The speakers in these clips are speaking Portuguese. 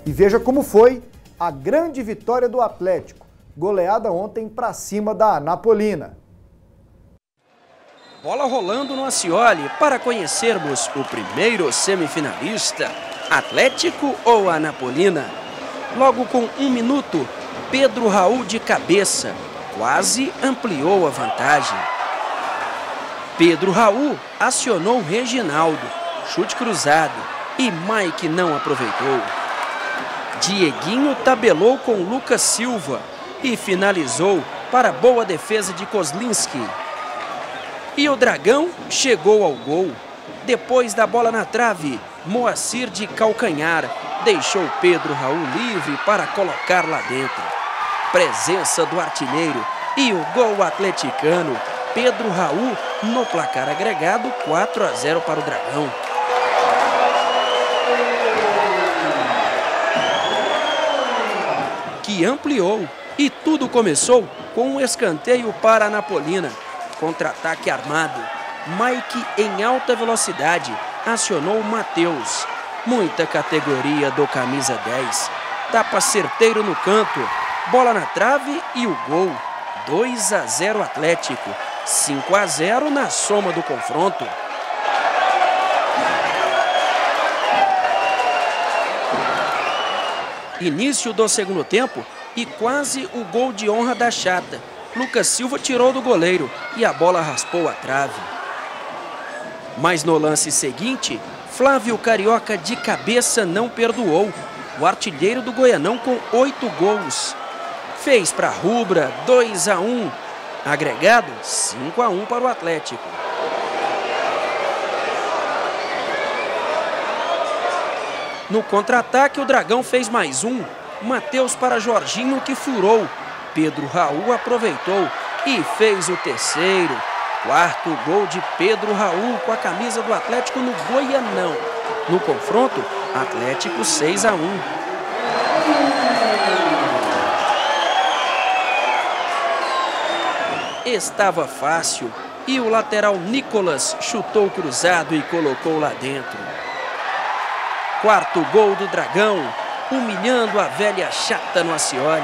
E veja como foi a grande vitória do Atlético, goleada ontem para cima da Anapolina. Bola rolando no Ascioli para conhecermos o primeiro semifinalista, Atlético ou Anapolina. Logo com 1 minuto, Pedro Raul de cabeça quase ampliou a vantagem. Pedro Raul acionou Reginaldo, chute cruzado, e Mike não aproveitou. Dieguinho tabelou com Lucas Silva e finalizou para boa defesa de Kozlinski. E o Dragão chegou ao gol. Depois da bola na trave, Moacir de calcanhar deixou Pedro Raul livre para colocar lá dentro. Presença do artilheiro e o gol atleticano. Pedro Raul no placar agregado 4-0 para o Dragão. Que ampliou e tudo começou com um escanteio para a Anapolina. Contra-ataque armado. Mike em alta velocidade acionou Matheus. Muita categoria do camisa 10. Tapa certeiro no canto. Bola na trave e o gol. 2-0 Atlético. 5-0 na soma do confronto. Início do segundo tempo e quase o gol de honra da Chata. Lucas Silva tirou do goleiro e a bola raspou a trave. Mas no lance seguinte, Flávio Carioca de cabeça não perdoou. O artilheiro do Goianão com 8 gols. Fez para a Rubra 2-1. Agregado 5-1 para o Atlético. No contra-ataque, o Dragão fez mais um. Matheus para Jorginho, que furou. Pedro Raul aproveitou e fez o terceiro. Quarto gol de Pedro Raul com a camisa do Atlético no Goianão. No confronto, Atlético 6-1. Estava fácil e o lateral Nicolas chutou cruzado e colocou lá dentro. Quarto gol do Dragão, humilhando a velha Chata no Ascioli.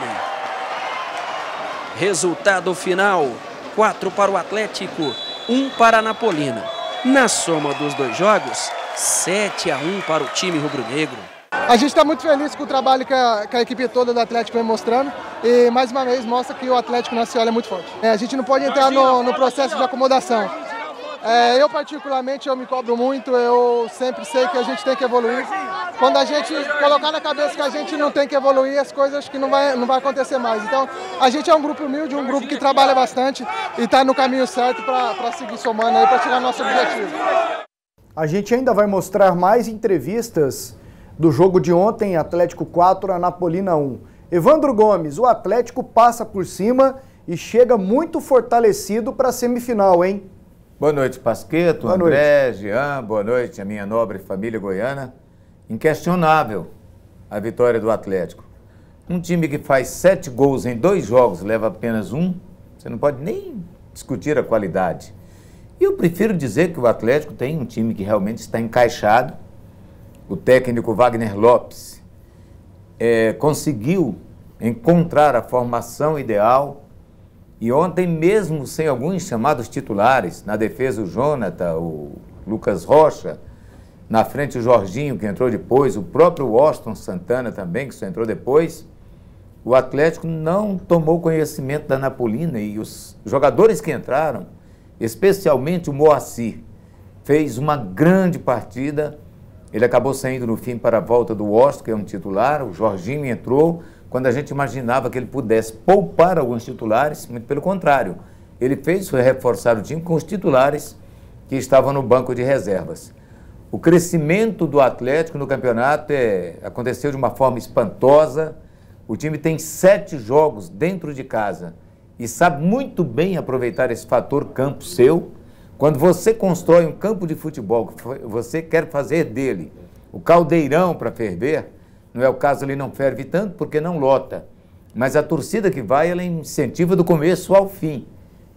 Resultado final, 4 para o Atlético, 1 para a Anapolina. Na soma dos dois jogos, 7-1 para o time rubro-negro. A gente está muito feliz com o trabalho que a equipe toda do Atlético vem mostrando e mais uma vez mostra que o Atlético no Ascioli é muito forte. A gente não pode entrar no processo de acomodação. Eu particularmente eu me cobro muito, eu sempre sei que a gente tem que evoluir. Quando a gente colocar na cabeça que a gente não tem que evoluir, as coisas que não vai acontecer mais. Então a gente é um grupo humilde, um grupo que trabalha bastante e está no caminho certo para seguir somando aí, para chegar ao nosso objetivo. A gente ainda vai mostrar mais entrevistas do jogo de ontem, Atlético 4, Anapolina 1. Evandro Gomes, o Atlético passa por cima e chega muito fortalecido para a semifinal, hein? Boa noite, Pasqueto, boa André, noite. Jean, boa noite, a minha nobre família goiana. Inquestionável a vitória do Atlético. Um time que faz 7 gols em 2 jogos, leva apenas 1, você não pode nem discutir a qualidade. E eu prefiro dizer que o Atlético tem um time que realmente está encaixado. O técnico Wagner Lopes conseguiu encontrar a formação ideal e ontem mesmo sem alguns chamados titulares, na defesa o Jonathan, o Lucas Rocha, na frente o Jorginho que entrou depois, o próprio Washington Santana também que só entrou depois, o Atlético não tomou conhecimento da Anapolina e os jogadores que entraram, especialmente o Moacir, fez uma grande partida. Ele acabou saindo no fim para a volta do Washington, que é um titular. O Jorginho entrou quando a gente imaginava que ele pudesse poupar alguns titulares, muito pelo contrário. Ele foi reforçar o time com os titulares que estavam no banco de reservas. O crescimento do Atlético no campeonato aconteceu de uma forma espantosa. O time tem 7 jogos dentro de casa e sabe muito bem aproveitar esse fator campo seu. Quando você constrói um campo de futebol, você quer fazer dele o caldeirão para ferver, não é o caso, ele não ferve tanto porque não lota. Mas a torcida que vai, ela incentiva do começo ao fim.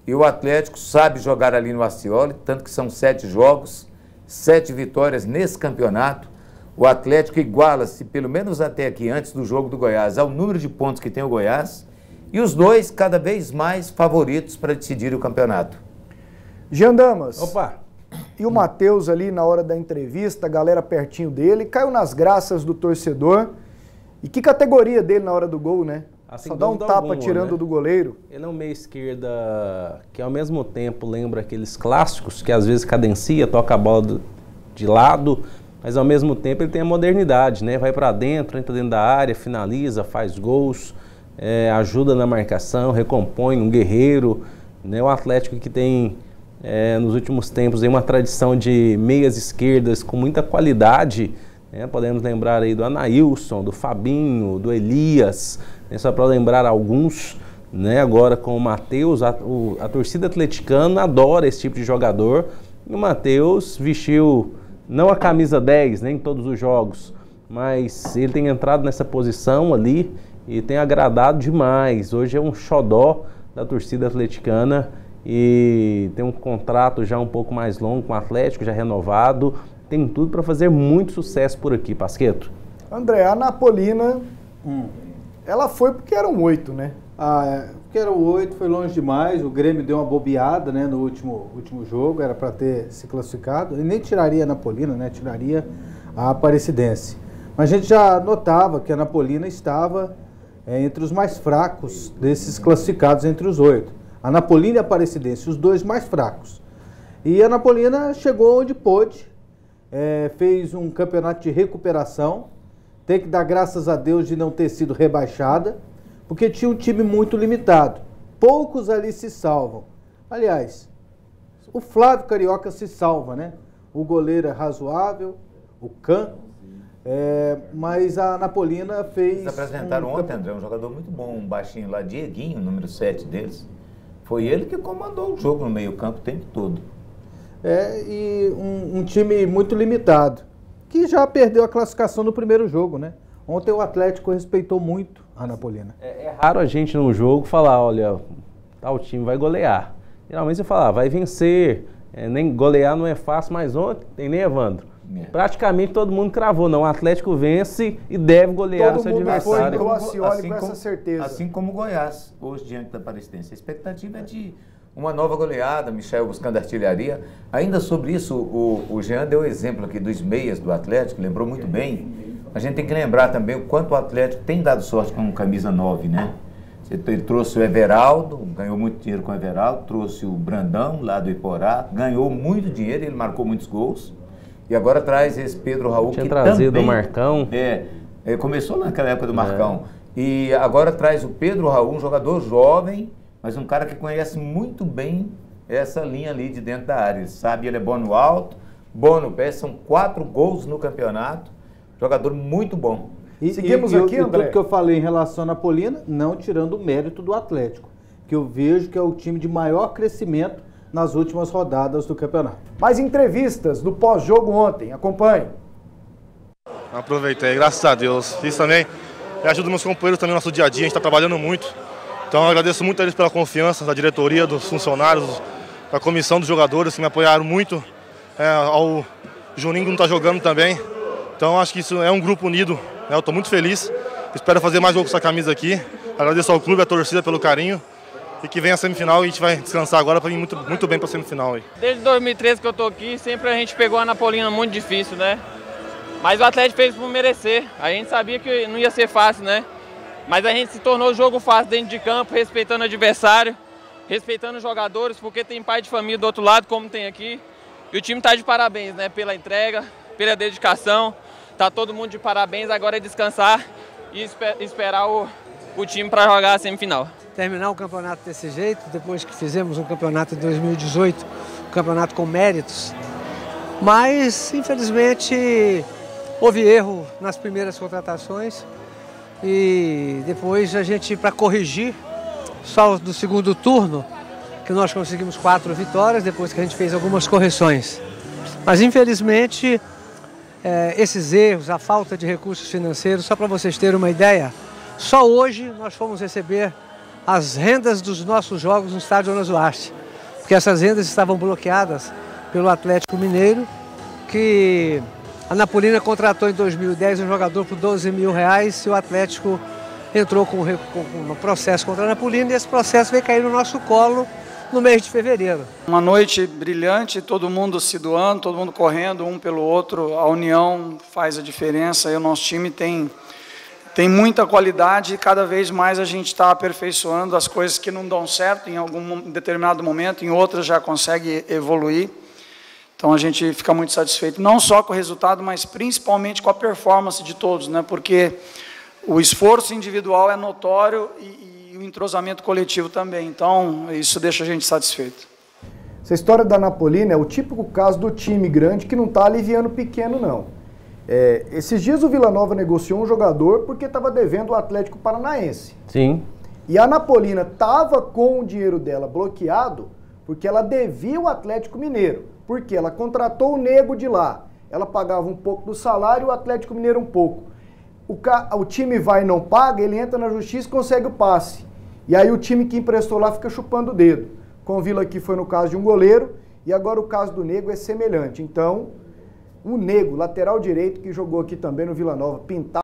E o Atlético sabe jogar ali no Ascioli, tanto que são 7 jogos, 7 vitórias nesse campeonato. o Atlético iguala-se, pelo menos até aqui, antes do jogo do Goiás, ao número de pontos que tem o Goiás, e os dois cada vez mais favoritos para decidir o campeonato. Jean Damas. Opa! E o Matheus ali na hora da entrevista, a galera pertinho dele, caiu nas graças do torcedor. E que categoria dele na hora do gol, né? Assim, só dá um tapa alguma, tirando né? do goleiro. Ele é um meia esquerda que ao mesmo tempo lembra aqueles clássicos que às vezes cadencia, toca a bola de lado, mas ao mesmo tempo ele tem a modernidade, né? Vai para dentro, entra dentro da área, finaliza, faz gols, ajuda na marcação, recompõe, um guerreiro, né? O Atlético que tem nos últimos tempos uma tradição de meias esquerdas com muita qualidade, né? Podemos lembrar aí do Anailson, do Fabinho, do Elias, né? Só para lembrar alguns, né? Agora com o Matheus, a torcida atleticana adora esse tipo de jogador, e o Matheus vestiu não a camisa 10, né, em todos os jogos, mas ele tem entrado nessa posição ali e tem agradado demais. Hoje é um xodó da torcida atleticana e tem um contrato já um pouco mais longo com o Atlético, já renovado. Tem tudo para fazer muito sucesso por aqui, Pasquetto. André, a Napolina, ela foi porque eram 8, né? Porque eram 8, foi longe demais. O Grêmio deu uma bobeada, né, no último jogo, era para ter se classificado. E nem tiraria a Napolina, né? Tiraria a Aparecidense. Mas a gente já notava que a Napolina estava entre os mais fracos desses classificados entre os 8. A Napolina e a Aparecidense, os dois mais fracos. E a Napolina chegou onde pôde, fez um campeonato de recuperação. Tem que dar graças a Deus de não ter sido rebaixada, porque tinha um time muito limitado. Poucos ali se salvam. Aliás, o Flávio Carioca se salva, né? O goleiro é razoável, o Can, mas a Napolina fez... Eles apresentaram ontem, André, um jogador muito bom, um baixinho lá, Dieguinho, número 7 deles. Foi ele que comandou o jogo no meio-campo o tempo todo. E um time muito limitado, que já perdeu a classificação no primeiro jogo, né? Ontem o Atlético respeitou muito a Napolina. É raro a gente num jogo falar, olha, tal time vai golear. Geralmente você fala, vai vencer, nem golear não é fácil, mas ontem tem nem Evandro. Praticamente todo mundo cravou, não, o Atlético vence e deve golear o seu adversário. Todo mundo foi com essa certeza. Assim como o Goiás, hoje diante da Aparecidense. A expectativa é de uma nova goleada, Michel buscando artilharia. Ainda sobre isso, o Jean deu exemplo aqui dos meias do Atlético, lembrou muito bem. A gente tem que lembrar também o quanto o Atlético tem dado sorte com camisa 9, né? Ele trouxe o Everaldo, ganhou muito dinheiro com o Everaldo, trouxe o Brandão lá do Iporá, ganhou muito dinheiro, ele marcou muitos gols. E agora traz esse Pedro Raul, tinha que trazido também, o Marcão. Começou naquela época do Marcão. E agora traz o Pedro Raul, um jogador jovem, mas um cara que conhece muito bem essa linha ali de dentro da área. Ele sabe, ele é bom no alto, bom no pé, são 4 gols no campeonato. Jogador muito bom. Seguimos aqui, André. Tudo que eu falei em relação à Napolina, não tirando o mérito do Atlético, que eu vejo que é o time de maior crescimento nas últimas rodadas do campeonato. Mais entrevistas do pós-jogo ontem, acompanhe. Aproveitei, graças a Deus. Isso também ajuda meus companheiros também no nosso dia a dia, a gente está trabalhando muito. Então eu agradeço muito a eles pela confiança, da diretoria, dos funcionários, da comissão dos jogadores que me apoiaram muito. Ao Juninho que não está jogando também. Então acho que isso é um grupo unido, né? Eu estou muito feliz. Espero fazer mais jogo com essa camisa aqui. Agradeço ao clube, à torcida pelo carinho. E que vem a semifinal e a gente vai descansar agora para ir muito bem para a semifinal. Aí. Desde 2013 que eu tô aqui, sempre a gente pegou a Napolina muito difícil, né? Mas o Atlético fez por merecer. A gente sabia que não ia ser fácil, né? Mas a gente se tornou jogo fácil dentro de campo, respeitando o adversário, respeitando os jogadores, porque tem pai de família do outro lado, como tem aqui. E o time tá de parabéns, né? Pela entrega, pela dedicação. Tá todo mundo de parabéns. Agora é descansar e esperar o time para jogar a semifinal. Terminar o campeonato desse jeito, depois que fizemos um campeonato em 2018, um campeonato com méritos. Mas, infelizmente, houve erro nas primeiras contratações e depois a gente, para corrigir, só do segundo turno, que nós conseguimos 4 vitórias, depois que a gente fez algumas correções. Mas, infelizmente, esses erros, a falta de recursos financeiros, só para vocês terem uma ideia, só hoje nós fomos receber as rendas dos nossos jogos no estádio Jonas Duarte, porque essas rendas estavam bloqueadas pelo Atlético Mineiro, que A Napolina contratou em 2010 um jogador por R$12 mil e o Atlético entrou com um processo contra a Napolina e esse processo veio cair no nosso colo no mês de fevereiro. Uma noite brilhante, todo mundo se doando, todo mundo correndo um pelo outro, a união faz a diferença e o nosso time tem muita qualidade e cada vez mais a gente está aperfeiçoando as coisas que não dão certo em algum determinado momento, em outras já consegue evoluir. Então a gente fica muito satisfeito, não só com o resultado, mas principalmente com a performance de todos, né? Porque o esforço individual é notório e o entrosamento coletivo também. Então isso deixa a gente satisfeito. Essa história da Napolina é o típico caso do time grande que não está aliviando o pequeno, não. Esses dias o Vila Nova negociou um jogador porque estava devendo o Atlético Paranaense. Sim. E a Napolina estava com o dinheiro dela bloqueado porque ela devia o Atlético Mineiro. Porque ela contratou o nego de lá. Ela pagava um pouco do salário e o Atlético Mineiro um pouco. O time vai e não paga, ele entra na justiça e consegue o passe. E aí o time que emprestou lá fica chupando o dedo. Com o Vila aqui foi no caso de um goleiro e agora o caso do nego é semelhante. Então, o nego, lateral direito, que jogou aqui também no Vila Nova, pintado.